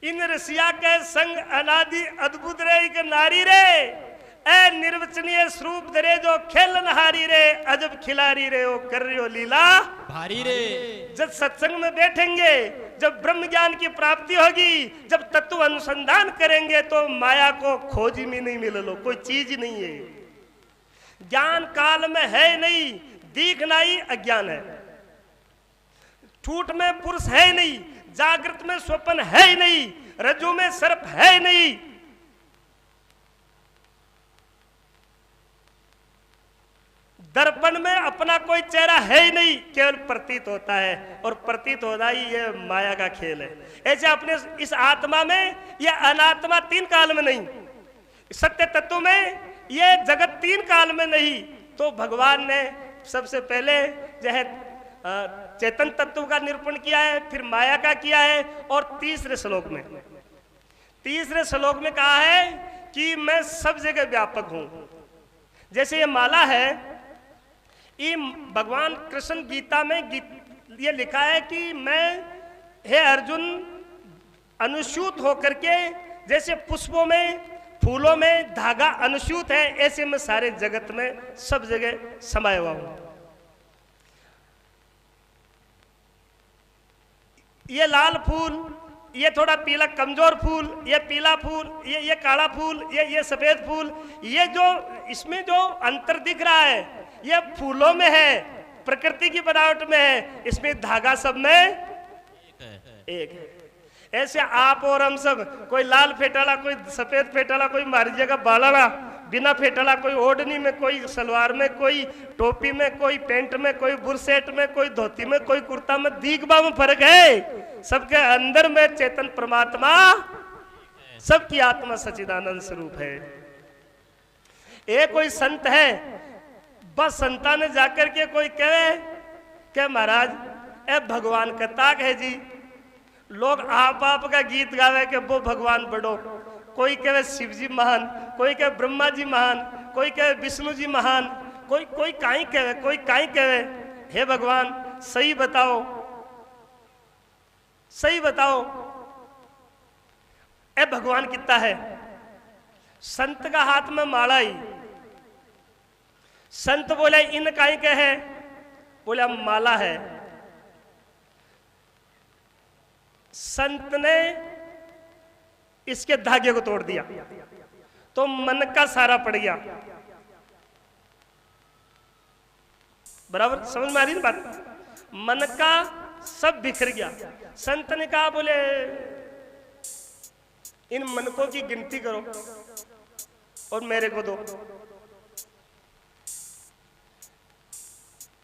इन रसिया के संग अनादि अद्भुत रे एक नारी रे, ए निर्वचनीय स्वरूप दरे जो खेलन हारी रे, अजब खिलारी रे ओ कर रही हो लीला भारी रे। जब सत्संग में बैठेंगे, जब ब्रह्म ज्ञान की प्राप्ति होगी, जब तत्व अनुसंधान करेंगे तो माया को खोज में नहीं मिले, कोई चीज नहीं है। ज्ञान काल में है नहीं, दिखना ही अज्ञान है। ठूठ में पुरुष है नहीं, जागृत में स्वप्न है नहीं, रज्जु में सर्प है नहीं। दर्पण में अपना कोई चेहरा है ही नहीं, केवल प्रतीत होता है, और प्रतीत होना ही ये माया का खेल है। ऐसे अपने इस आत्मा में ये अनात्मा तीन काल में नहीं, सत्य तत्व में ये जगत तीन काल में नहीं। तो भगवान ने सबसे पहले जो है चेतन तत्व का निरूपण किया है, फिर माया का किया है, और तीसरे श्लोक में कहा है कि मैं सब जगह व्यापक हूं। जैसे ये माला है, ये भगवान कृष्ण गीता में ये लिखा है कि मैं हे अर्जुन अनुसूत होकर के, जैसे पुष्पों में फूलों में धागा अनुसूत है, ऐसे मैं सारे जगत में सब जगह समाया हुआ हूं। ये लाल फूल, ये थोड़ा पीला कमजोर फूल, ये पीला फूल, ये काला फूल, ये सफेद फूल, ये जो इसमें जो अंतर दिख रहा है ये फूलों में है, प्रकृति की बनावट में है, इसमें धागा सब में एक है। ऐसे आप और हम सब, कोई लाल फेटाला, कोई सफेद फेटाला, कोई मारी जगह बालाड़ा, बिना फेटाला, कोई ओढ़नी में, कोई सलवार में, कोई टोपी में, कोई पैंट में, कोई बुरसेट में, कोई धोती में, कोई कुर्ता में, दीगबा में फर्क है। सबके अंदर में चेतन परमात्मा, सबकी आत्मा सच्चिदानंद स्वरूप है। एक कोई संत है, बस संता ने जाकर के कोई कहे कि महाराज ए भगवान का ताक है जी, लोग आप का गीत गावे कि वो भगवान बड़ो, कोई कहे शिव जी महान, कोई कहे ब्रह्मा जी महान, कोई कहे विष्णु जी महान, कोई काई कहे, कोई काई कहे। हे भगवान सही बताओ, सही बताओ, ए भगवान कितना है? संत का हाथ में माला ही, संत बोले इन काई के है? बोले माला है। संत ने इसके धागे को तोड़ दिया तो मन का सारा पड़ गया। बराबर समझ में आ रही ना बात? मन का सब बिखर गया। संत ने कहा बोले इन मनकों की गिनती करो और मेरे को दो।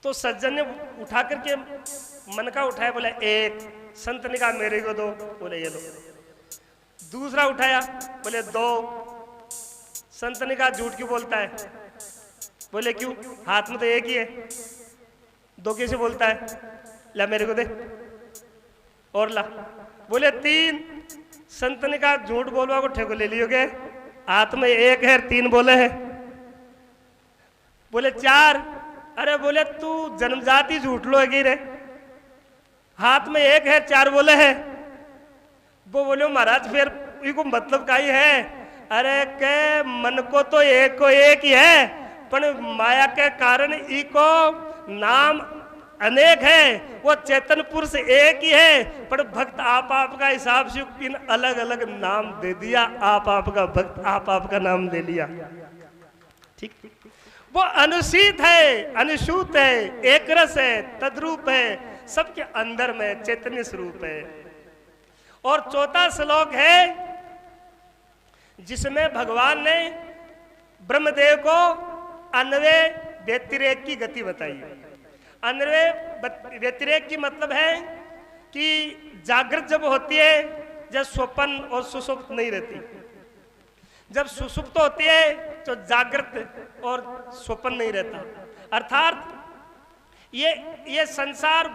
तो सज्जन ने उठा करके मन का उठाया, बोला एक। संत ने कहा मेरे को दो, बोले ये लो। दूसरा उठाया, बोले दो। संत ने कहा झूठ क्यों बोलता है? बोले क्यों, हाथ में तो एक ही है, दो कैसे बोलता है? ला मेरे को दे और ला। बोले तीन। संत ने कहा झूठ बोलवा को ठेको ले लियोगे, हाथ में एक है, तीन बोले है। बोले चार। अरे बोले तू जन्मजाति झूठ लोगी रे, हाथ में एक है, चार बोले है। वो बोले महाराज फिर इको मतलब का ही है? अरे के मन को तो एक ही है, पर माया के कारण इको नाम अनेक है। वो चेतन पुरुष एक ही है, पर भक्त आप का हिसाब से इन अलग अलग नाम दे दिया। आप का भक्त आप का नाम दे लिया। ठीक, वो अनुसूत है, अनुसूत है, एक रस है, तद्रूप है, सबके अंदर में चैतन्य स्वरूप है। और चौथा श्लोक है जिसमें भगवान ने ब्रह्मदेव को अन्वय व्यतिरेक की गति बताई। अन्वय व्यतिरेक की मतलब है कि जागृत जब होती है, जब स्वप्न और सुषुप्त नहीं रहती। जब सुषुप्त होती है तो जागृत और स्वप्न नहीं रहता। अर्थात ये संसार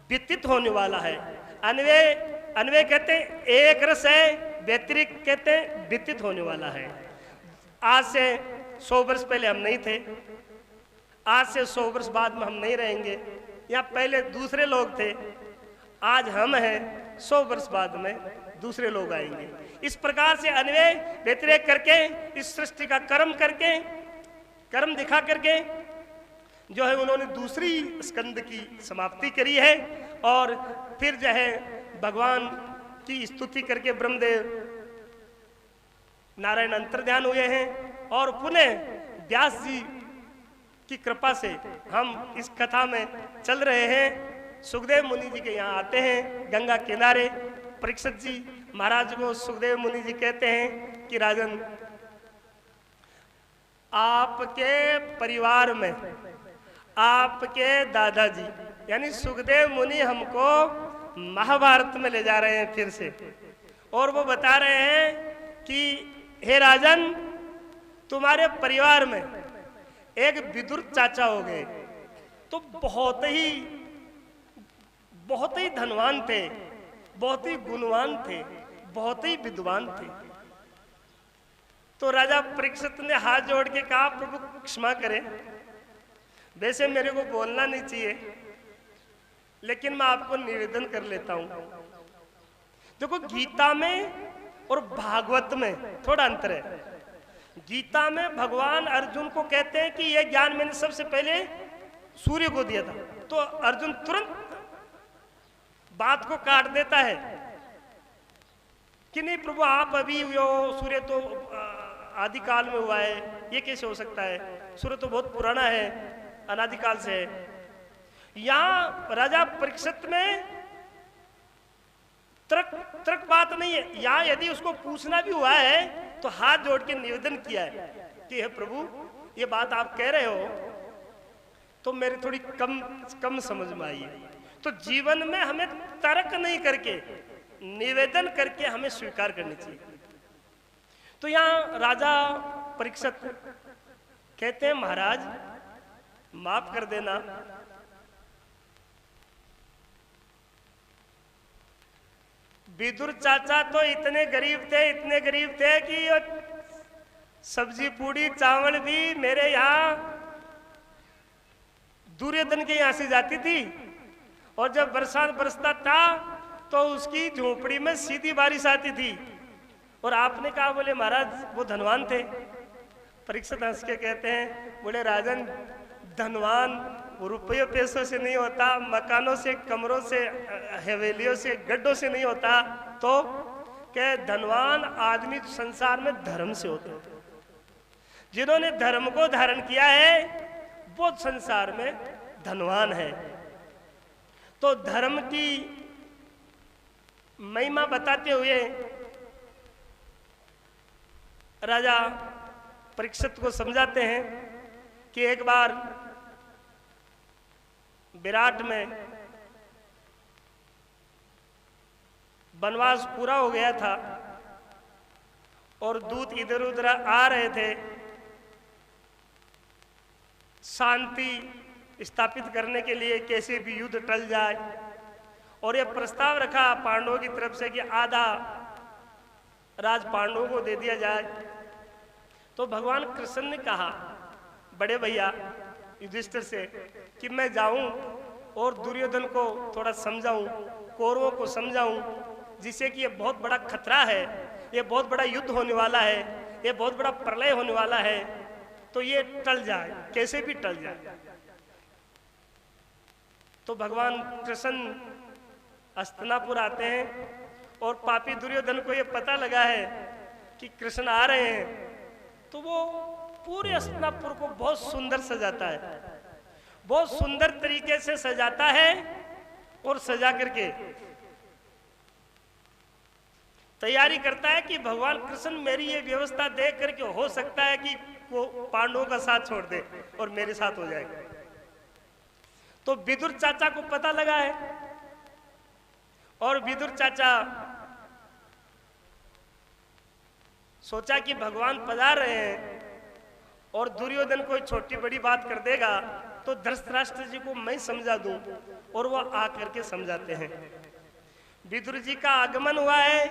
व्यतीत होने वाला है। अन्वय कहते हैं एक रस है, व्यतिरिक्त कहते हैं व्यतीत होने वाला है। आज से 100 वर्ष पहले हम नहीं थे, आज से 100 वर्ष बाद में हम नहीं रहेंगे। या पहले दूसरे लोग थे, आज हम हैं, 100 वर्ष बाद में दूसरे लोग आएंगे। इस प्रकार से अन्वय व्यतिरेक करके इस सृष्टि का कर्म करके, कर्म दिखा करके जो है उन्होंने दूसरी स्कंद की समाप्ति करी है। और फिर जो है भगवान की स्तुति करके ब्रह्मदेव नारायण अंतर्ध्यान हुए हैं। और पुनः व्यास जी की कृपा से हम इस कथा में चल रहे हैं। सुखदेव मुनि जी के यहाँ आते हैं गंगा किनारे। परीक्षित जी महाराज को सुखदेव मुनि जी कहते हैं कि राजन, आपके परिवार में आपके दादाजी यानी सुखदेव मुनि हमको महाभारत में ले जा रहे हैं फिर से, और वो बता रहे हैं कि हे राजन, तुम्हारे परिवार में एक विदुर चाचा हो गए, तो बहुत ही धनवान थे, बहुत ही गुणवान थे, बहुत ही विद्वान थे। तो राजा परीक्षित ने हाथ जोड़ के कहा, प्रभु क्षमा करें, वैसे मेरे को बोलना नहीं चाहिए, लेकिन मैं आपको निवेदन कर लेता हूं। देखो, गीता में और भागवत में थोड़ा अंतर है। गीता में भगवान अर्जुन को कहते हैं कि यह ज्ञान मैंने सबसे पहले सूर्य को दिया था, तो अर्जुन तुरंत बात को काट देता है कि नहीं प्रभु, आप अभी हो, सूर्य तो आदि काल में हुआ है, ये कैसे हो सकता है, सूर्य तो बहुत पुराना है, अनादिकाल से है। यहां राजा परीक्षित में तर्क बात नहीं है। यहां यदि उसको पूछना भी हुआ है तो हाथ जोड़ के निवेदन किया है कि हे प्रभु, ये बात आप कह रहे हो तो मेरी थोड़ी कम समझ में आई है। तो जीवन में हमें तर्क नहीं करके निवेदन करके हमें स्वीकार करनी चाहिए। तो यहां राजा परीक्षित कहते हैं, महाराज माफ कर देना, विदुर चाचा तो इतने गरीब थे कि सब्जी पूड़ी चावल भी मेरे यहाँ दुर्योधन के यहाँ से जाती थी, और जब बरसात बरसता था तो उसकी झोपड़ी में सीधी बारिश आती थी। और आपने कहा, बोले महाराज वो धनवान थे। परीक्षित हंस के कहते हैं, बोले राजन, धनवान रुपये पैसों से नहीं होता, मकानों से, कमरों से, हवेलियों से, गड्ढों से नहीं होता, तो क्या धनवान आदमी संसार में धर्म से होते हैं। जिन्होंने धर्म को धारण किया है वो संसार में धनवान है। तो धर्म की महिमा बताते हुए राजा परीक्षित को समझाते हैं कि एक बार विराट में वनवास पूरा हो गया था और दूत इधर उधर आ रहे थे शांति स्थापित करने के लिए, कैसे भी युद्ध टल जाए। और यह प्रस्ताव रखा पांडवों की तरफ से कि आधा राज पांडवों को दे दिया जाए। तो भगवान कृष्ण ने कहा बड़े भैया युधिष्ठिर से कि मैं जाऊं और दुर्योधन को थोड़ा समझाऊं, कौरवों को समझाऊं, जिससे कि ये बहुत बड़ा खतरा है, ये बहुत बड़ा युद्ध होने वाला है, ये बहुत बड़ा प्रलय होने वाला है, तो ये टल जाए, कैसे भी टल जाए। तो भगवान कृष्ण हस्तिनापुर आते हैं और पापी दुर्योधन को ये पता लगा है कि कृष्ण आ रहे हैं, तो वो पूरे हस्तिनापुर को बहुत सुंदर सजाता है, बहुत सुंदर तरीके से सजाता है और सजा करके तैयारी करता है कि भगवान कृष्ण मेरी ये व्यवस्था देख करके हो सकता है कि वो पांडवों का साथ छोड़ दे और मेरे साथ हो जाएगा। तो विदुर चाचा को पता लगा है और विदुर चाचा सोचा कि भगवान पधार रहे हैं और दुर्योधन कोई छोटी बड़ी बात कर देगा तो धृतराष्ट्र जी को मैं समझा दूं, और वो आकर के समझाते हैं। विदुर जी का आगमन हुआ है,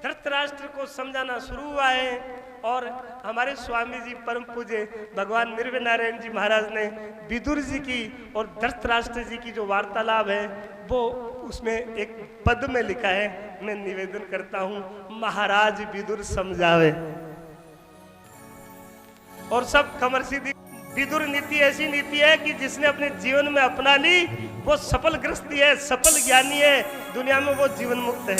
धृतराष्ट्र को समझाना शुरू हुआ है और हमारे स्वामी जी परम पूज्य भगवान निर्भय नारायण जी महाराज ने विदुर जी की और धृतराष्ट्र जी की जो वार्तालाप है वो उसमें एक पद में लिखा है। मैं निवेदन करता हूं, महाराज विदुर समझावे। और सब खबर सीधी। विदुर नीति ऐसी नीति है कि जिसने अपने जीवन में अपना ली वो सफल गृहस्थी है, सफल ज्ञानी है, दुनिया में वो जीवन मुक्त है।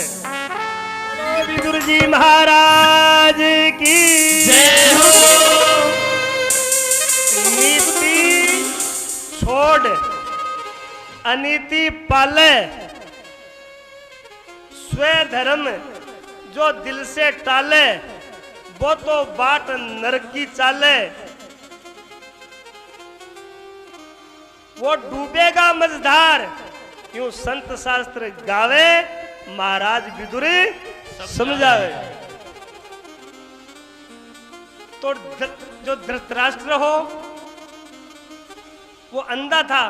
विदुर जी महाराज की जय हो। नीति छोड़ अनीति पाले, स्व धर्म जो दिल से टाले वो तो बाट नरक की चाले। वो डूबेगा मझधार, यूं संत शास्त्र गावे, महाराज विदुर समझावे। तो जो धृतराष्ट्र हो वो अंधा था।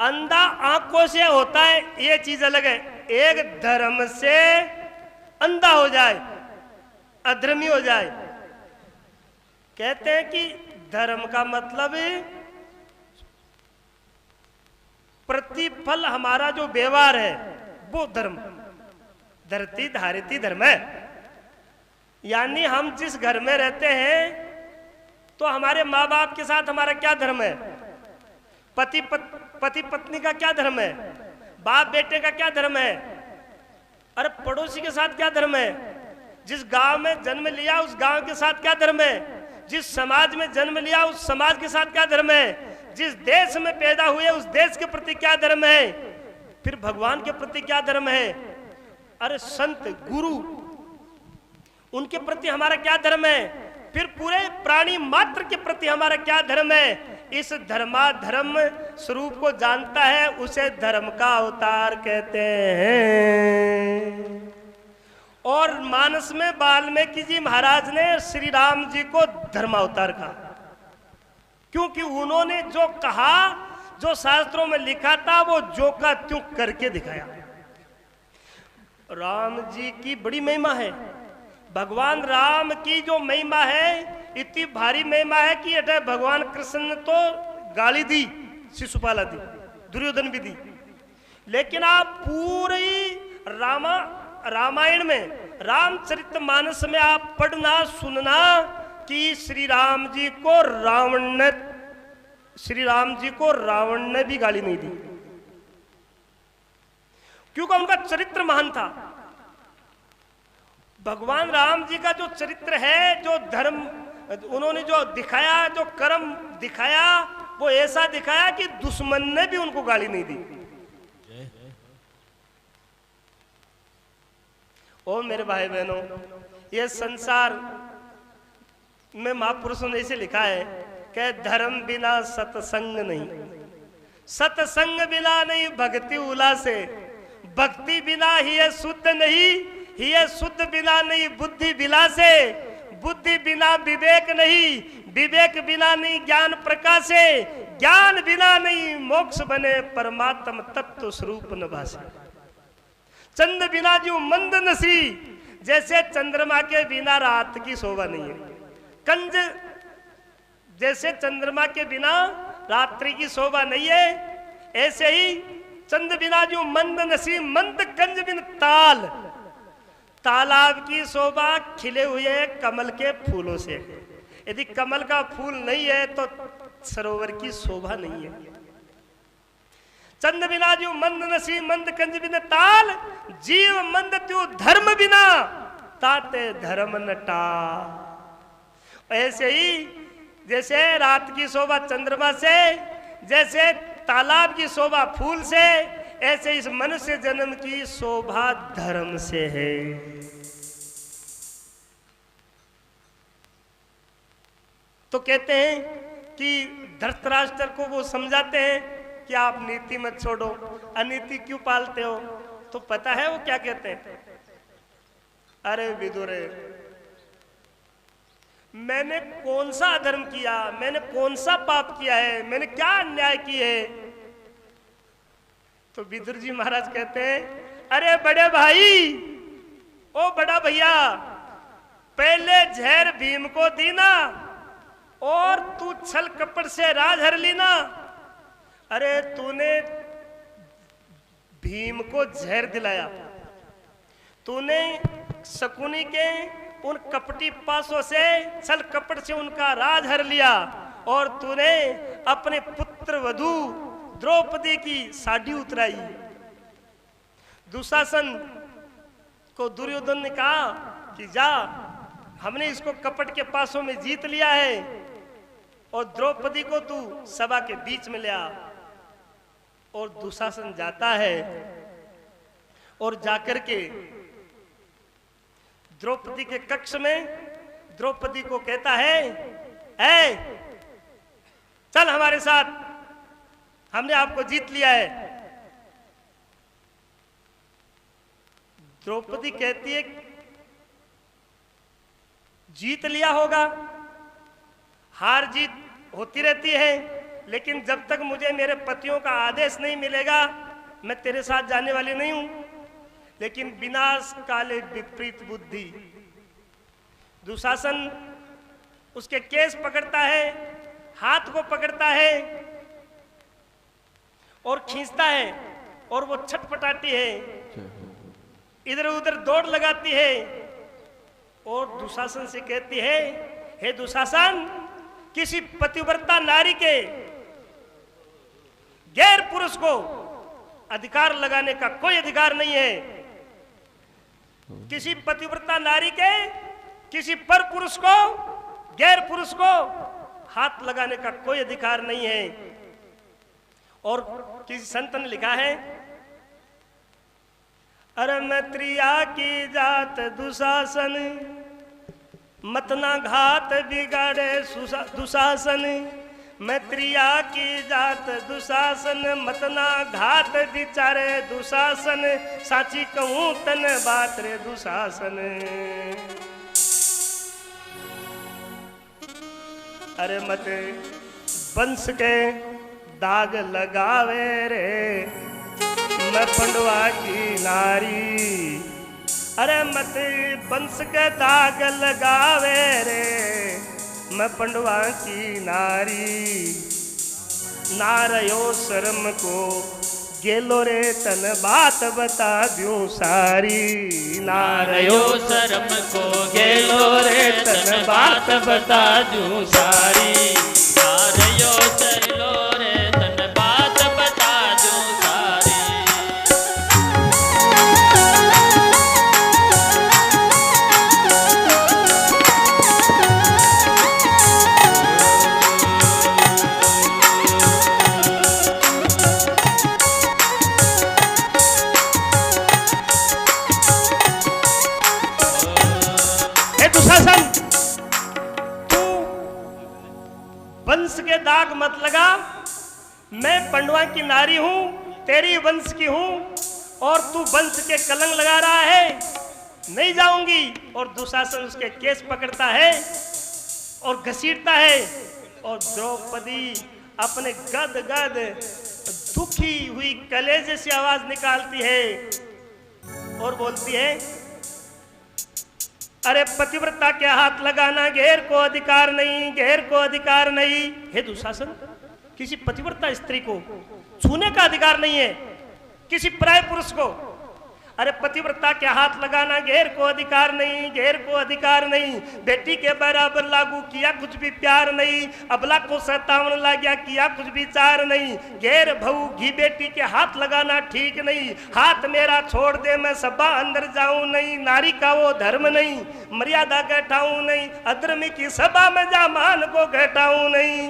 अंधा आंखों से होता है ये चीज अलग है, एक धर्म से अंधा हो जाए, अधर्मी हो जाए। कहते हैं कि धर्म का मतलब प्रतिफल, हमारा जो व्यवहार है वो धर्म। धरती धारिती धर्म है, यानी हम जिस घर में रहते हैं तो हमारे माँ बाप के साथ हमारा क्या धर्म है, पति पत्नी का क्या धर्म है, बाप बेटे का क्या धर्म है, अरे पड़ोसी के साथ क्या धर्म है, जिस गांव में जन्म लिया उस गांव के साथ क्या धर्म है, जिस समाज में जन्म लिया उस समाज के साथ क्या धर्म है, जिस देश में पैदा हुए उस देश के प्रति क्या धर्म है, फिर भगवान के प्रति क्या धर्म है, अरे संत गुरु उनके प्रति हमारा क्या धर्म है, फिर पूरे प्राणी मात्र के प्रति हमारा क्या धर्म है। इस धर्माधर्म स्वरूप को जानता है उसे धर्म का अवतार कहते हैं। और मानस में वाल्मीकि जी महाराज ने श्री राम जी को धर्मावतार कहा, क्योंकि उन्होंने जो कहा, जो शास्त्रों में लिखा था वो जो का त्यों करके दिखाया। राम जी की बड़ी महिमा है, भगवान राम की जो महिमा है इतनी भारी महिमा है कि अटै भगवान कृष्ण ने तो गाली दी, शिशुपाला दी, दुर्योधन भी दी। लेकिन आप पूरी रामायण में, रामचरितमानस में आप पढ़ना सुनना कि श्री राम जी को रावण ने भी गाली नहीं दी, क्योंकि उनका चरित्र महान था। भगवान राम जी का जो चरित्र है, जो धर्म उन्होंने जो दिखाया, जो कर्म दिखाया, वो ऐसा दिखाया कि दुश्मन ने भी उनको गाली नहीं दी। ओ मेरे भाई बहनों, ये संसार में महापुरुषों ने इसे लिखा है कि धर्म बिना सत्संग नहीं, सत्संग बिना नहीं भक्ति उल्लासे, भक्ति बिना ही शुद्ध नहीं, ही शुद्ध बिना नहीं बुद्धि विलासे, बुद्धि बिना विवेक नहीं, विवेक बिना नहीं ज्ञान प्रकाशे, ज्ञान बिना नहीं मोक्ष बने परमात्म तत्व स्वरूप न भासे। चंद बिना जो मंद नसी, जैसे चंद्रमा के बिना रात की शोभा नहीं है, कंज जैसे चंद्रमा के बिना रात्रि की शोभा नहीं है, ऐसे ही चंद बिना जो मंद नसी, मंद कंज बिन ताल, तालाब की शोभा खिले हुए कमल के फूलों से। यदि कमल का फूल नहीं है तो सरोवर की शोभा नहीं है। चंद बिना जो मंद नसी, मंद कंज बिन ताल, जीव मंद त्यो धर्म बिना, ताते धर्म नटा। ऐसे ही जैसे रात की शोभा चंद्रमा से, जैसे तालाब की शोभा फूल से, ऐसे इस मनुष्य जन्म की शोभा धर्म से है। तो कहते हैं कि धृतराष्ट्र को वो समझाते हैं कि आप नीति मत छोड़ो, अनीति क्यों पालते हो। तो पता है वो क्या कहते हैं, अरे विदुरे, मैंने कौन सा अधर्म किया, मैंने कौन सा पाप किया है, मैंने क्या अन्याय किए है। तो विदुर जी महाराज कहते हैं, अरे बड़े भाई, ओ बड़ा भैया, पहले जहर भीम को दीना और तू छल कपट से राज हर लीना। अरे तूने भीम को जहर दिलाया, तूने शकुनी के उन कपटी पासों से छल कपट से उनका राज हर लिया, और तूने अपने पुत्र वधू द्रौपदी की साड़ी उतराई। दुशासन को दुर्योधन ने कहा कि जा, हमने इसको कपट के पासों में जीत लिया है और द्रौपदी को तू सभा के बीच में ले आ। और दुशासन जाता है और जाकर के द्रौपदी के कक्ष में द्रौपदी को कहता है, ऐ चल हमारे साथ, हमने आपको जीत लिया है। द्रौपदी कहती है जीत लिया होगा, हार जीत होती रहती है, लेकिन जब तक मुझे मेरे पतियों का आदेश नहीं मिलेगा मैं तेरे साथ जाने वाली नहीं हूं। लेकिन विनाश काले विपरीत बुद्धि, दुशासन उसके केस पकड़ता है, हाथ को पकड़ता है और खींचता है, और वो छटपटाती है, इधर उधर दौड़ लगाती है और दुशासन से कहती है, हे दुशासन, किसी पतिव्रता नारी के गैर पुरुष को अधिकार लगाने का कोई अधिकार नहीं है। किसी पतिव्रता नारी के किसी पर पुरुष को, गैर पुरुष को हाथ लगाने का कोई अधिकार नहीं है। और किसी संत ने लिखा है, अरे मैत्रिया की जात दुशासन, मतना घात बिगाड़े दुशासन। मैत्रिया की जात दुशासन, मतना घात बिचारे दुशासन। साची कहूं तन बात रे दुशासन। अरे मत वंश के दाग लगावे रे, मैं पंडवा की नारी। अरे मत वंश के दाग लगावे रे, मैं पंडवा की नारी। नारयो शर्म को गेलो रे तन बात बता दूं सारी। नारयो शर्म को गेलो रे तन बात बता दूं सारी। नारयो चलो रे तन बात बता दूं सारी। दुशासन, तू वंश के दाग मत लगा। मैं पंडवा की नारी हूं, तेरी वंश की हूं, और तू वंश के कलंक लगा रहा है, नहीं जाऊंगी। और दुशासन उसके केस पकड़ता है और घसीटता है, और द्रौपदी अपने गद गद दुखी हुई कलेजे से आवाज निकालती है और बोलती है, अरे पतिव्रता के हाथ लगाना गैर को अधिकार नहीं, गैर को अधिकार नहीं। हे दुशासन, किसी पतिव्रता स्त्री को छूने का अधिकार नहीं है, किसी पराय पुरुष को। अरे पतिव्रता के हाथ लगाना गैर को अधिकार नहीं, गैर को अधिकार नहीं। बेटी के बराबर लागू किया कुछ भी प्यार नहीं, अबला को 57 ला गया किया कुछ भी चार नहीं। गैर भऊ घी बेटी के हाथ लगाना ठीक नहीं। हाथ मेरा छोड़ दे, मैं सभा अंदर जाऊं नहीं। नारी का वो धर्म नहीं, मर्यादा घटाऊं नहीं। अधर्मी की सभा में जा मान को घटाऊं नहीं।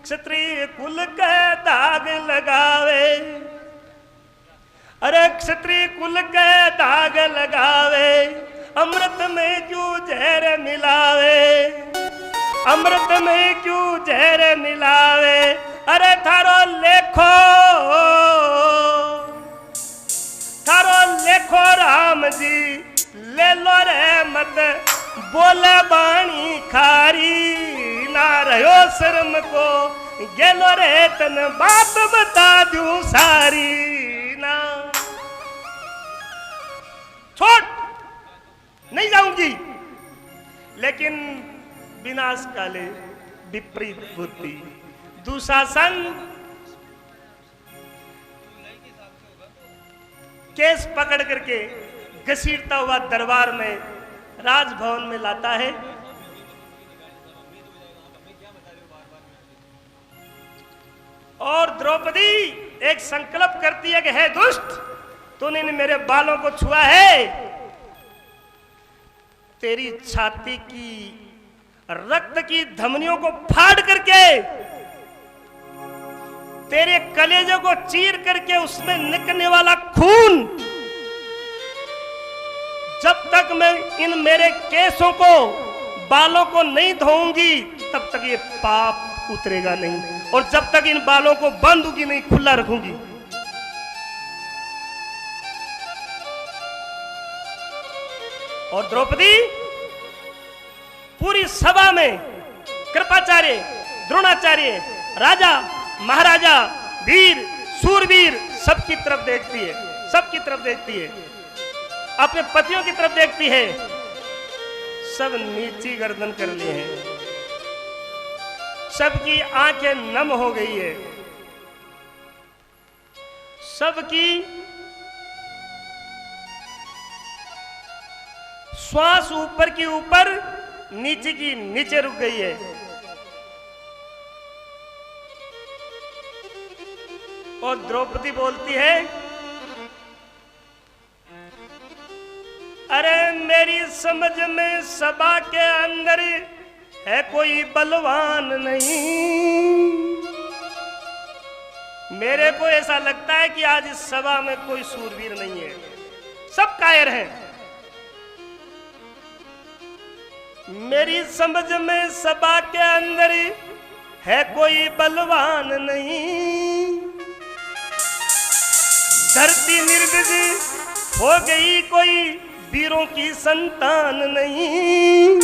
क्षत्रिय कुल के दाग लगावे, अरे क्षत्रिय कुल के दाग लगावे। अमृत में क्यों जहर मिलावे, अमृत में क्यों जहर मिलावे। अरे थारो लेखो, थारो लेखो राम जी, ले लो रे मत बोले बाणी खारी। ना रहो शर्म को गेलो रे तन बात बता दूं सारी। ना छोड़, नहीं जाऊंगी। लेकिन विनाश काले विपरीत बुद्धि, दुशासन केस पकड़ करके घसीटता हुआ दरबार में, राजभवन में लाता है। और द्रौपदी एक संकल्प करती है कि हे दुष्ट, तूने मेरे बालों को छुआ है, तेरी छाती की रक्त की धमनियों को फाड़ करके, तेरे कलेजे को चीर करके उसमें निकलने वाला खून, जब तक मैं इन मेरे केसों को, बालों को नहीं धोऊंगी, तब तक ये पाप उतरेगा नहीं, और जब तक इन बालों को बांधूंगी नहीं, खुला रखूंगी। और द्रौपदी पूरी सभा में कृपाचार्य, द्रोणाचार्य, राजा, महाराजा, वीर, सूरवीर सबकी तरफ देखती है, सबकी तरफ देखती है, अपने पतियों की तरफ देखती है। सब नीची गर्दन कर लिए हैं, सबकी आंखें नम हो गई है, सबकी श्वास ऊपर की ऊपर, नीचे की नीचे रुक गई है। और द्रौपदी बोलती है, अरे मेरी समझ में सभा के अंदर है कोई बलवान नहीं, मेरे को ऐसा लगता है कि आज इस सभा में कोई सूरवीर नहीं है, सब कायर हैं। मेरी समझ में सभा के अंदर है कोई बलवान नहीं, धरती निर्विज हो गई, कोई वीरों की संतान नहीं।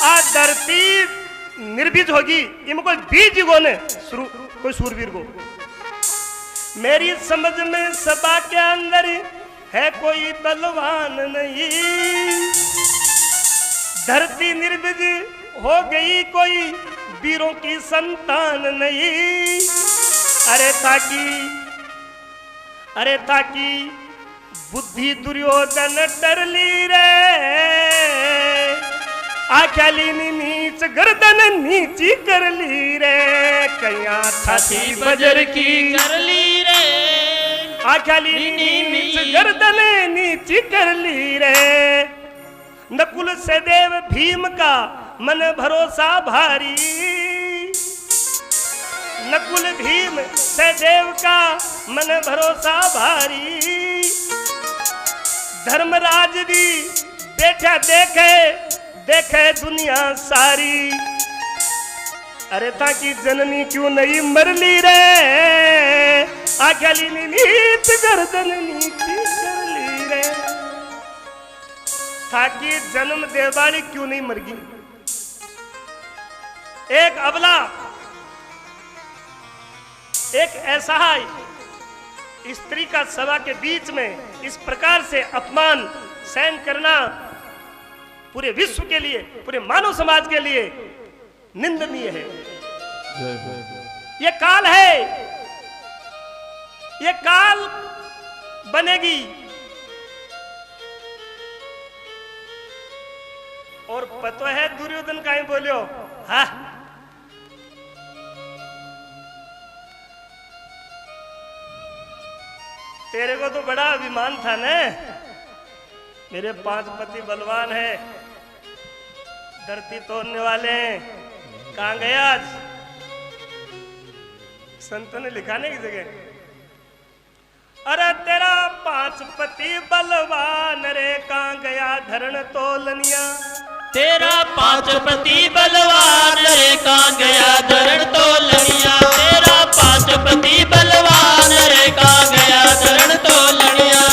आज धरती निर्बीज होगी, इनमें कोई बीज गोने कोई सूरवीर को। मेरी समझ में सभा के अंदर है कोई बलवान नहीं, धरती निर्बीज हो गई, कोई वीरों की संतान नहीं। अरे ताकि बुद्धि दुर्योधन डरली रे, आख्याली नीच गर्दन नीची कर ली रे, कया छाती बजर की कर ली रे, आख्याली नीच गर्दन नीची कर ली रे। नकुल सहदेव भीम का मन भरोसा भारी, नकुल भीम सहदेव का मन भरोसा भारी। धर्मराज भी बैठा देखे दुनिया सारी, अरे ताकि जननी क्यों नहीं मरली रे, आख्याली नीच गर्दन नीची कर ली रे, ताकि जन्म देवाली क्यों नहीं मर गई। एक अबला, एक असहाय स्त्री का सभा के बीच में इस प्रकार से अपमान सहन करना पूरे विश्व के लिए, पूरे मानव समाज के लिए निंदनीय है। ये काल है, ये काल बनेगी। और पता है दुर्योधन काहे बोलियो, हाँ तेरे को तो बड़ा अभिमान था न, मेरे 5 पति बलवान है, धरती तोड़ने वाले हैं, कहां गया आज? संतों ने लिखाने की जगह, अरे तेरा 5 पति बलवान रे, कहां गया धरण तोलनिया। तेरा 5 पति बलवान रे, कहां गया धरण तोलनिया। तेरा 5 पति बलवान रे, कहां गया धरण तोलनिया।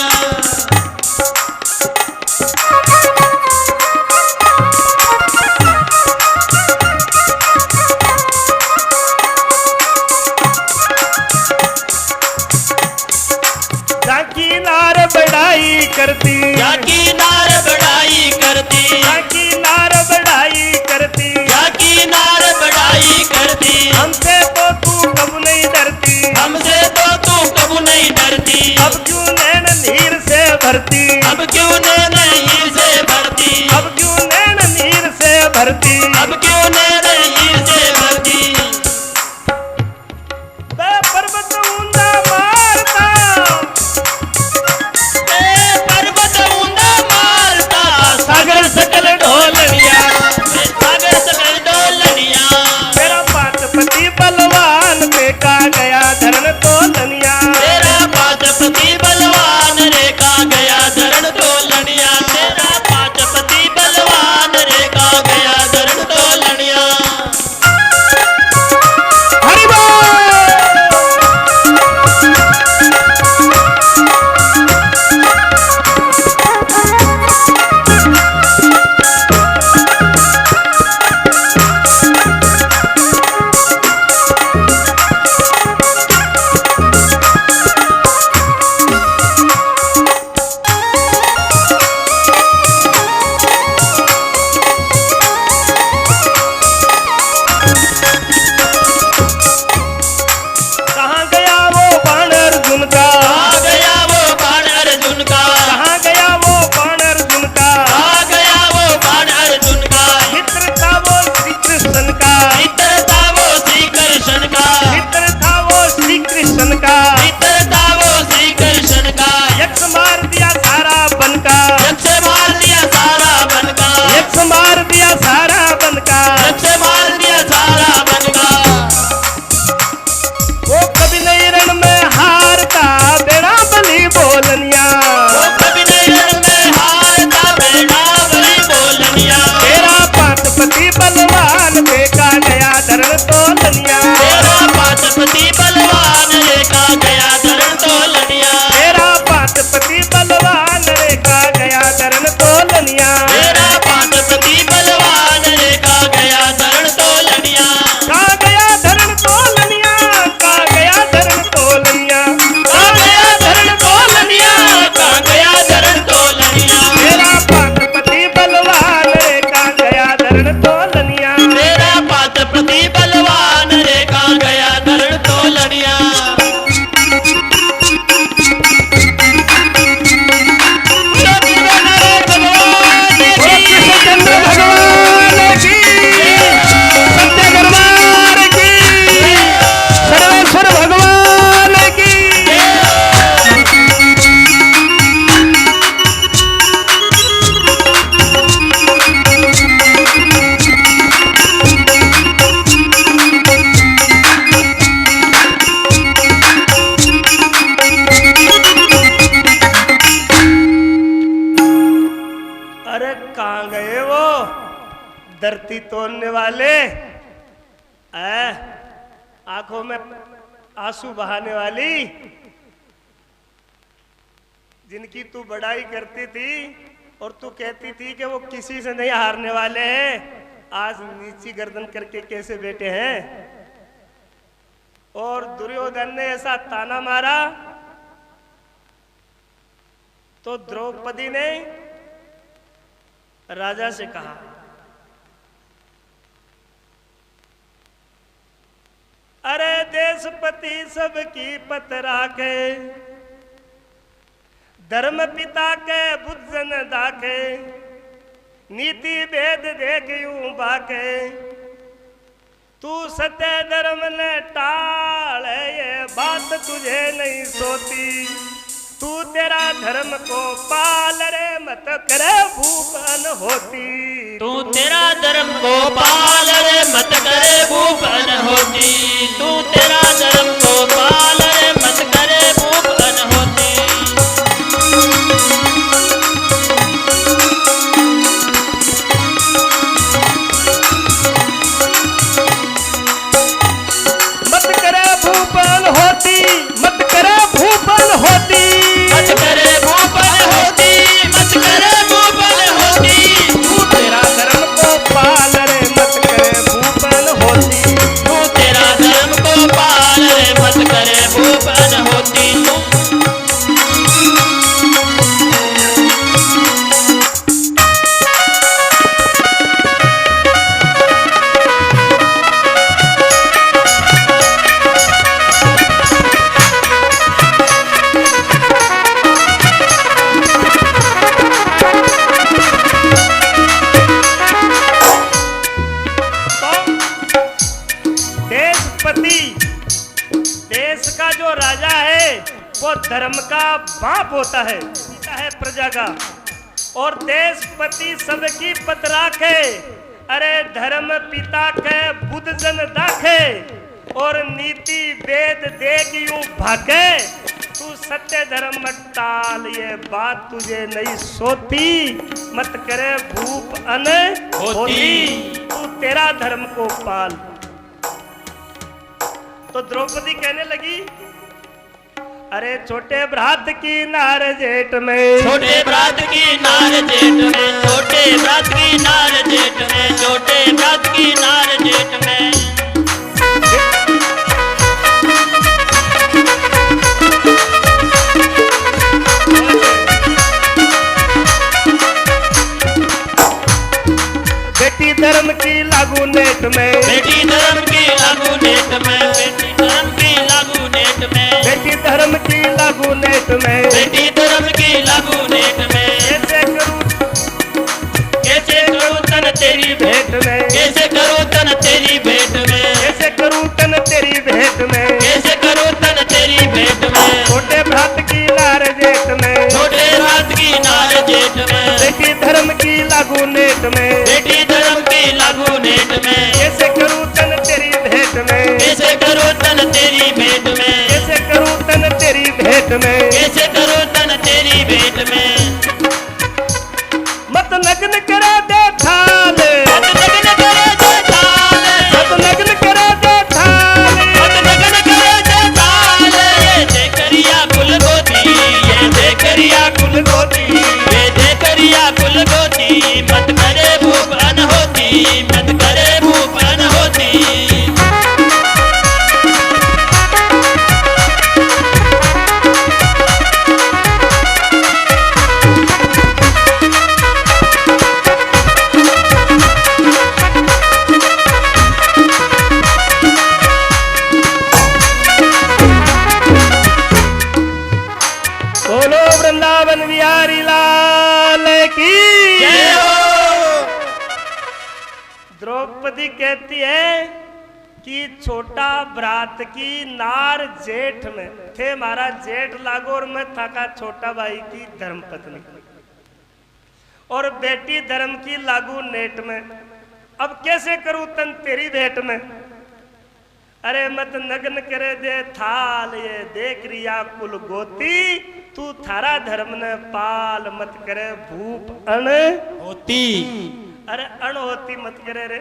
जाकी नार बढ़ाई करती, जाकी नार बढ़ाई करती, जाकी नार बढ़ाई हमसे तो तू कब नहीं डरती, हमसे तो तू कब नहीं डरती, अब क्यों नैन नीर से भरती, अब क्यों नैन हीर से भरती, अब क्यों नैन नीर से भरती, अब क्यों नैन हीर से भरती। पर्वत ऊंधा मारता, पर्वत ऊंधा मारता, सागर सकल ढोलनिया, सागर सकल ढोलनिया। तेरा पाचपति बलवान देखा गया धरण तोलनिया, तेरा पाचपति बलवान रेखा गया धरण तोलनिया, तेरा पाचपति बलवान रेखा गया धरण तोलनिया। हरि बोल। कहाँ गया वो बाण अर्जुन का, आ गया वो बाण अर्जुन का, कहाँ गया वो बाण अर्जुन का, आ गया वो बाण अर्जुन का। मित्र था वो श्री कृष्ण का, मित्र था वो श्री कृष्ण का, मित्र था वो श्री कृष्ण का, मित्र था वो श्री कृष्ण का। यक्ष मार दिया सारा बन का, यक्ष मार दिया सारा बन का, यक्ष मार दिया सारा बन का, यक्ष मार दिया सारा बन का। वो कभी नहीं रण में हारता बेड़ा बली बोलनिया, वो कभी नहीं रण में हारता बेड़ा बली बोलनिया। तेरा पाचपति बलवान देखा गया धरण तोलनिया, तेरा पाचपति बलवान रेखा गया धरण तोलनिया, तेरा पाचपति बलवान रेखा गया धरण तोलनिया, तेरा पाचपति बलवान रेखा गया धरण तोलनिया। का गया धरण तोलनिया, का गया धरण तोलनिया, का गया धरण तोलनिया, का गया धरण तोलनिया। तेरा पाचपति बलवान रेखा गया धरण तोलनिया, तेरा पाचपति बलवान रेखा गया धरण तोलनिया। कृष्णचंद्र भगवान की, सत्य दरबार की, सर्वेश्वर भगवान की। अरे कहाँ गए वो धरती तोड़ने वाले, आंखों में आंसू बहाने वाली, जिनकी तू बड़ाई करती थी और तू कहती थी कि वो किसी से नहीं हारने वाले हैं, आज नीची गर्दन करके कैसे बैठे हैं। और दुर्योधन ने ऐसा ताना मारा तो द्रौपदी ने राजा से कहा, अरे देशपति सबकी पत राखे, धर्म पिता के बुद्धन दाखे, नीति भेद देख यूं बाके, तू सत्य धर्म ने टाल, ये बात तुझे नहीं सोती, तू तेरा धर्म को पाल रे मत करे भूपन होती, तू तेरा धर्म को पाल रे मत करे भूपन होती, तू तेरा धर्म को पाल रे मत करे भूपन होती। मत करे भूपन होती, मत करे भूपन होती, मत करे भूपन होती, मत करे भूपन होती, तू तेरा धर्म को पाल रे मत करे भूपन होती, तू तेरा धर्म को पाल वो धर्म का बाप होता है प्रजा का, और देशपति सबकी पत राखे। अरे धर्म पिता के बुद्ध जन दाखे, और नीति वेद देख यूं भागे। तू सत्य धर्म मत टाल, ये बात तुझे नहीं सोती। मत करे भूप अन होती, तू तेरा धर्म को पाल। तो द्रौपदी कहने लगी, अरे छोटे भ्रात की नार जेठ में, छोटे भ्रात की नार जेठ में, छोटे भ्रात की नार जेठ में, छोटे भ्रात की नार जेठ में। बेटी धर्म की लागू नेट में, बेटी धर्म की लागू नेट में, बेटी धर्म की लागू नेट में, बेटी धर्म की लागू नेट में, बेटी धर्म की लागू नेट में। कैसे करूं तन तेरी भेंट में, कैसे करूं तन तेरी भेंट में, कैसे करूं तन तेरी भेंट में, कैसे करूं तन तेरी भेंट में। छोटे भ्रात की नार जेठ में, छोटे भ्रात की नार जेठ में, बेटी धर्म की लागू नेट में, बेटी धर्म की लागू नेट में। कैसे करूं तन तेरी भेंट में, कैसे करूं तन तेरी भेंट में, कैसे करूं तन तेरी भेंट में, कैसे करूं तन तेरी भेंट में। मत नग्न करे दे थाल, मत नग्न करे दे थाल, मत नग्न करे दे थाल, मत नग्न करे दे थाल। ये देखरिया कुल गोती, ये देखरिया कुल गोती, ये देखरिया कुल गोती। मत करे भूप अनहोती, मत करे भूप अनहोती। बोलो वृंदावन बिहारी लाल की जय हो। द्रौपदी कहती है कि छोटा भ्रात की नार जेठ में थे, मारा जेठ लागो और मैं था का छोटा भाई की धर्म पत्नी, और बेटी धर्म की लागू नेट में। अब कैसे करूं तन तेरी भेंट में। अरे मत नग्न करे दे थाल, ये देख रिया कुल गोती। तू थारा धर्म ने पाल, मत करे भूप अण होती। अरे अण होती मत करे रे।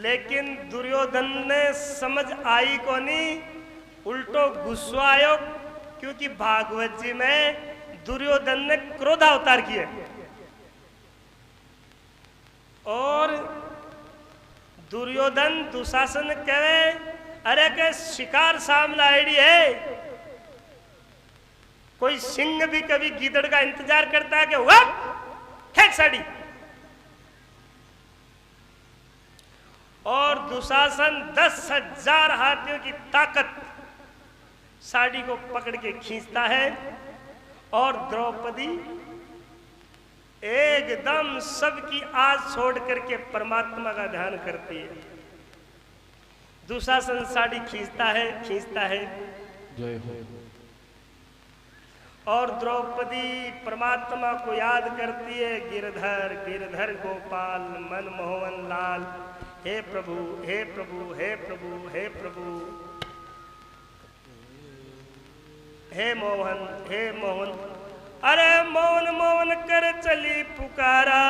लेकिन दुर्योधन ने समझ आई कोनी, उल्टो गुस्सा आयो, क्योंकि भागवत जी में दुर्योधन ने क्रोध अवतार किए, और दुर्योधन दुशासन कहे, अरे के शिकार सामने आईडी है। कोई सिंह भी कभी गीदड़ का इंतजार करता है कि वह फेंक साड़ी, और दुशासन 10,000 हाथियों की ताकत साड़ी को पकड़ के खींचता है, और द्रौपदी एकदम सबकी आस छोड़ करके परमात्मा का ध्यान करती है। दुशासन साड़ी खींचता है जय हो। और द्रौपदी परमात्मा को याद करती है, गिरधर गिरधर गोपाल मनमोहन लाल, हे प्रभु हे प्रभु हे प्रभु हे प्रभु, हे मोहन। अरे मोहन मोहन कर चली पुकारा,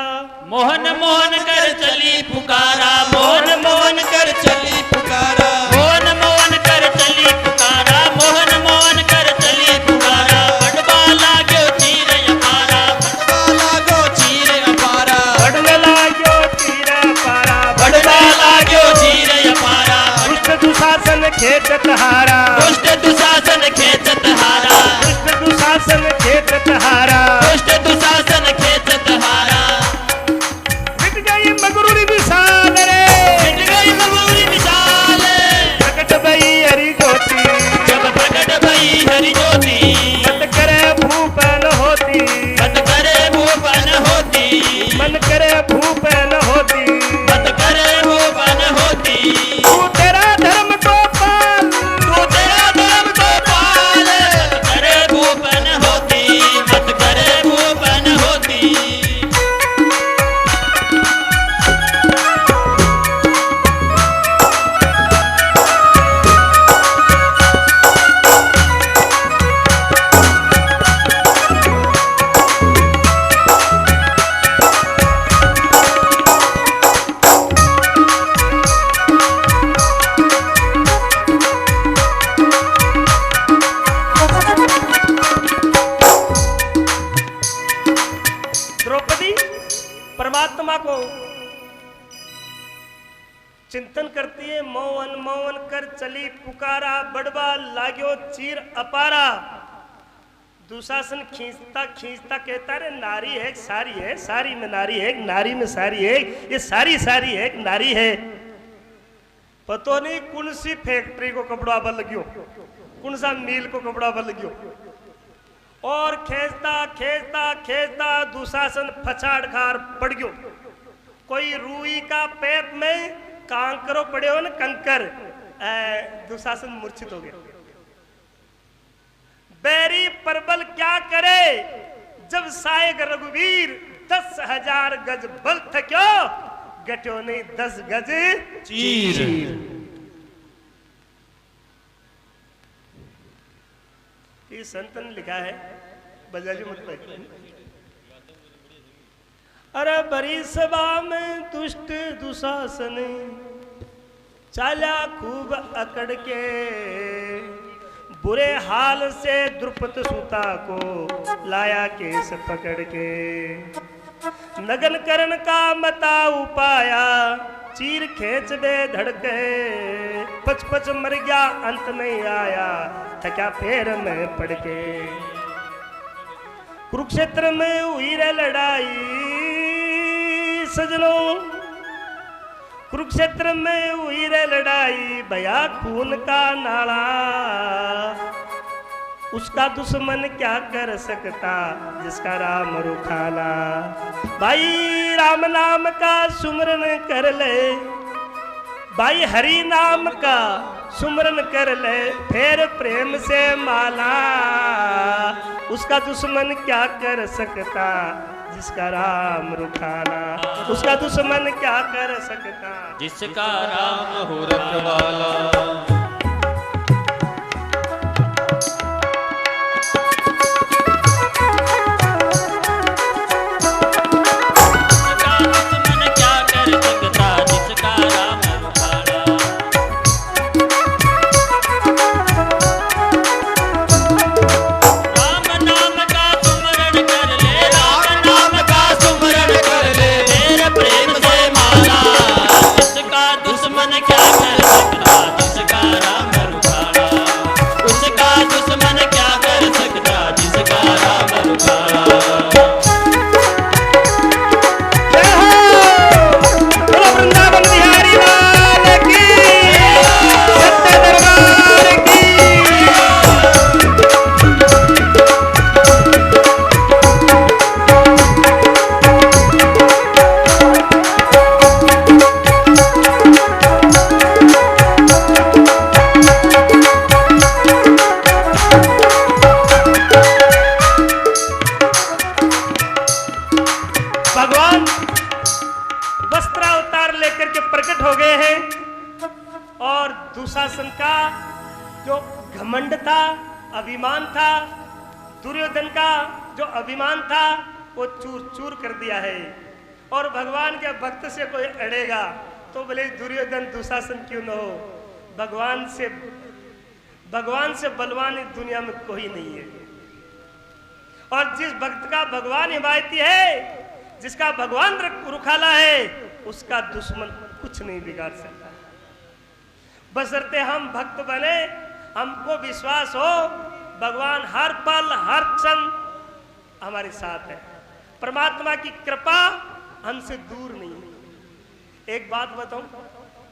मोहन मोहन कर चली पुकारा, मोहन मोहन कर चली पुकारा, मोहन मोहन कर चली पुकारा, मोहन मोहन कर चली पुकारा। बड़वा लाग्यो चीर अपारा, बड़वा लाग्यो चीर अपारा, बढ़ने लाग्यो तीर पारा, बड़वा लाग्यो चीर अपारा। दुष्ट दुशासन खेचत हारा, दुष्ट दुशासन खेचत हारा, दुष्ट दुशासन खेचत हारा, दुष्ट दुशासन खेचत हारा। मिट गई मगरूरी विशाल रे, मिट गई मगरूरी विशाल, प्रकट भई हरि ज्योति, जब प्रकट भई हरि ज्योति। मत करे भूपन होती, मत करे भूपन होती, मन करे भूपन होती। मत करे भूपन होती। तू तेरा धर्म को पाल, द्रौपदी परमात्मा को चिंतन करती है। मौन मौन कर चली पुकारा, बड़वा लाग्यो चीर अपारा। दुशासन खींचता खींचता कहता रे नारी है सारी है, सारी में नारी है, नारी में सारी है, ये सारी सारी है नारी है। पतो नहीं कौन सी फैक्ट्री को कपड़ा बल लगियो, कौन सा मील को कपड़ा बल लगियो। और खींचता खींचता खींचता दुशासन फचाड़ खार पड़ गयो। कोई रूई का पैप में कांकरो पड़े हो न कंकर, दुशासन मूर्छित हो गया। बैरी परबल क्या करे जब सायग रघुवीर, 10,000 गज बल थक्यो गट्यो नहीं 10 गज चीर। ये संत ने लिखा है, बजाजी मत भाई। अरे बड़ी सभा में दुष्ट दुशासन चाला खूब अकड़ के, बुरे हाल से द्रुपद सुता को लाया केस पकड़ के। नगन करण का मता उपाया, चीर खेच दे धड़के। पच पच मर गया अंत नहीं आया, थका पैर में पड़ के। कुरुक्षेत्र में हुई रे लड़ाई सजनों, कुरुक्षेत्र में हुई रे लड़ाई, भया खून का नाला। उसका दुश्मन क्या कर सकता जिसका राम रुखाला। भाई राम नाम का सुमरन कर ले, भाई हरि नाम का सुमरन कर ले, फिर प्रेम से माला। उसका दुश्मन क्या कर सकता जिसका राम रुखाला। उसका दुश्मन क्या कर सकता जिसका राम हो रखवाला। दुशासन का जो घमंड था, अभिमान था, दुर्योधन का जो अभिमान था वो चूर चूर कर दिया है। और भगवान के भक्त से कोई अड़ेगा तो भले दुर्योधन दुशासन क्यों न हो, भगवान से बलवान इस दुनिया में कोई नहीं है। और जिस भक्त का भगवान हिमायती है, जिसका भगवान रुखाला है, उसका दुश्मन कुछ नहीं बिगाड़ सकता। बशर्ते हम भक्त बने, हमको विश्वास हो भगवान हर पल हर क्षण हमारे साथ है। परमात्मा की कृपा हमसे दूर नहीं है। एक बात बताऊं,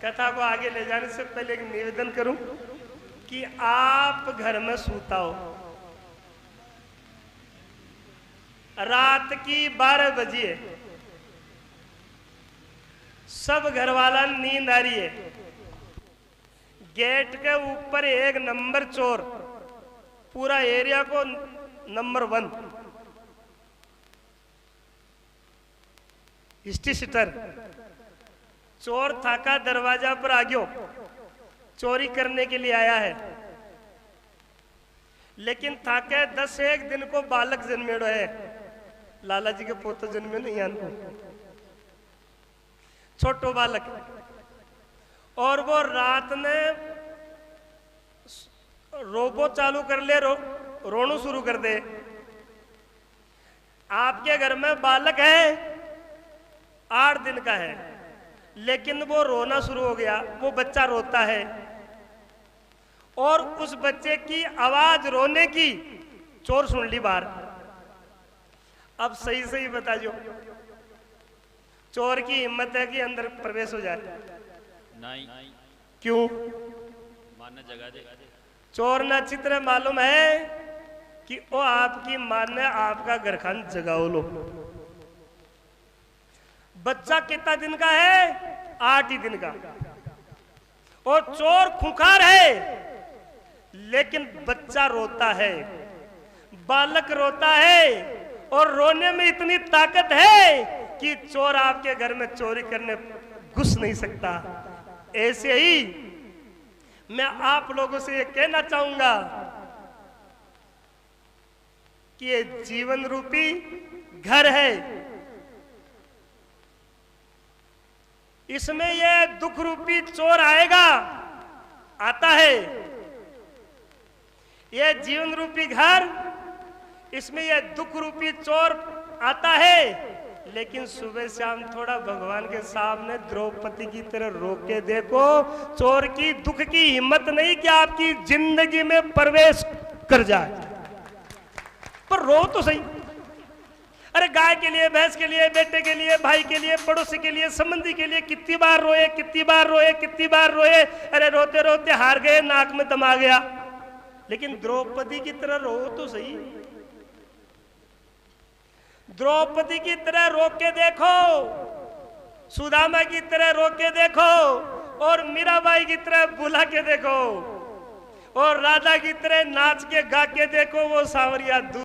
कथा को आगे ले जाने से पहले एक निवेदन करूं कि आप घर में सूता हो, रात की 12 बजी है, सब घर वाला नींद आ रही है, गेट के ऊपर एक नंबर चोर, पूरा एरिया को नंबर 1 हिस्ट्री सीटर चोर थाका दरवाजा पर आ गयो, चोरी करने के लिए आया है। लेकिन थाके 10-1 दिन को बालक जन्मेड़ो है, लाला जी के पोतो जन्मे नहीं आनको, छोटो बालक। और वो रात में रोबो चालू कर ले, रोनो शुरू कर दे। आपके घर में बालक है 8 दिन का है, लेकिन वो रोना शुरू हो गया, वो बच्चा रोता है और उस बच्चे की आवाज रोने की चोर सुन ली बाहर। अब सही सही बता जो, चोर की हिम्मत है कि अंदर प्रवेश हो जाए? नहीं, क्यों? मारने जगह दे। चोर न चित्र मालूम है कि वो आपकी मान ने आपका घर खान जगाओ लो। बच्चा कितना दिन का है? 8 ही दिन का। और चोर खुंखार है, लेकिन बच्चा रोता है, बालक रोता है और रोने में इतनी ताकत है कि चोर आपके घर में चोरी करने घुस नहीं सकता। ऐसे ही मैं आप लोगों से ये कहना चाहूंगा कि ये जीवन रूपी घर है, इसमें ये दुख रूपी चोर आएगा, आता है। ये जीवन रूपी घर, इसमें ये दुख रूपी चोर आता है, लेकिन सुबह शाम थोड़ा भगवान के सामने द्रौपदी की तरह रोक के देखो। चोर की दुख की हिम्मत नहीं कि आपकी जिंदगी में प्रवेश कर जाए, पर रो तो सही। अरे गाय के लिए, भैंस के लिए, बेटे के लिए, भाई के लिए, पड़ोसी के लिए, संबंधी के लिए कितनी बार रोए, कितनी बार रोए, कितनी बार रोए। अरे रोते रोते हार गए, नाक में दम आ गया, लेकिन द्रौपदी की तरह रो तो सही। द्रौपदी की तरह रोक के देखो, सुदामा की तरह रोक के देखो, और मीराबाई की तरह बुला के देखो, और राधा की तरह नाच के गा के देखो। वो सांवरिया